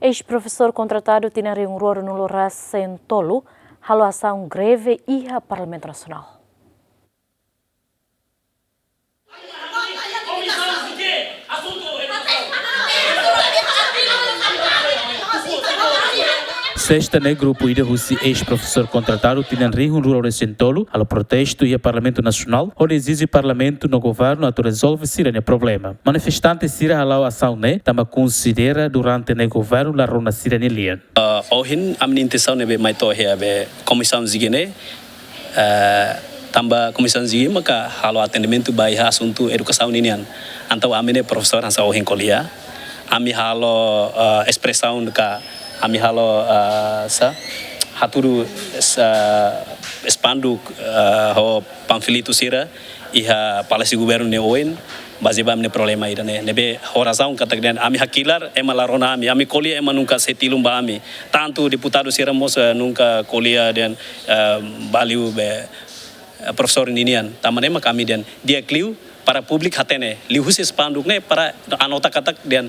Ex-professor contratado tina Riungruaro no Loras Sentolu, halo ação greve iha Parlamento Nacional. Sexta-feira, grupo ida Russi ex-professor contratado tinha Riungruaro Sentolu, ao protesto e Parlamento Nacional, onde exige Parlamento no governo a resolver o problema. Manifestantes sira halau ação também considera durante o governo la rona sira nelian. Ohin a minha intenção é mais torre a comissão zigene, também comissão zigene maka halau atendimento bai assunto educação ninian. Antau amine professor hansa ohin kolia, ami halau expressão ka ami halo haturu spanduk ho panfilito sira iha palasi governo ne oin bazeba amne problema ida ne nebe horazão kata ami hakilar emalarona ami kolia ema nunca setilum ba ami tanto deputado sira moça nunca kolia dan baliu be professor ninian tamane kami dan dia kliu para publik hatene lihusi spanduk ne para anota katak dan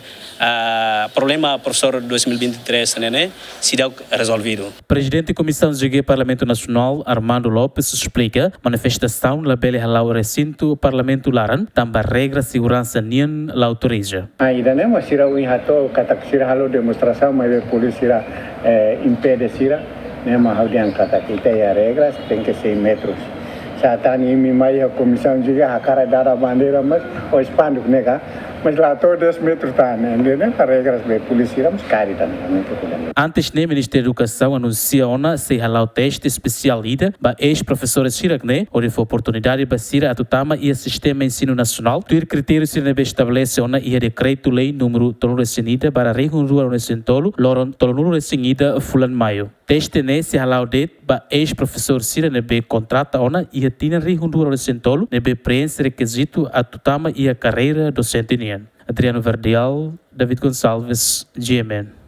problema professor 2023 nene sidau resolvido. Presidente da Comissão de Parlamento Nacional Armando Lopes explica manifestação la bele halau recinto Parlamento Laran também regra segurança nien la autoriza. Ainda nem mas sira ui hato katak sira halau demonstração mas polícia sira impede sira nem mas haudian katak kita ya regras tem que 100 metros. Saat ini mai a comissão juga hakara dara bandeira mas o spanduk nega mas lá todos 10 metros tá né a regras be polícia mas cari tá. Antes o Ministério da Educação anuncia ona se halau teste especial ida ba ex-professor Siragne onde foi oportunidade para sira a tutama e o sistema ensino nacional ter critérios se nebe estabelece ona e decreto lei número toleracenida para Riungruaro Sentolu loron toleracenida fulan maio. Teste se halau det ba ex-professor Sira nebe contrata ona e tina Riungruaro Sentolu nebe preenche requisito a tutama e a carreira docente nian. Adriano Verdial, David Gonçalves, GMN.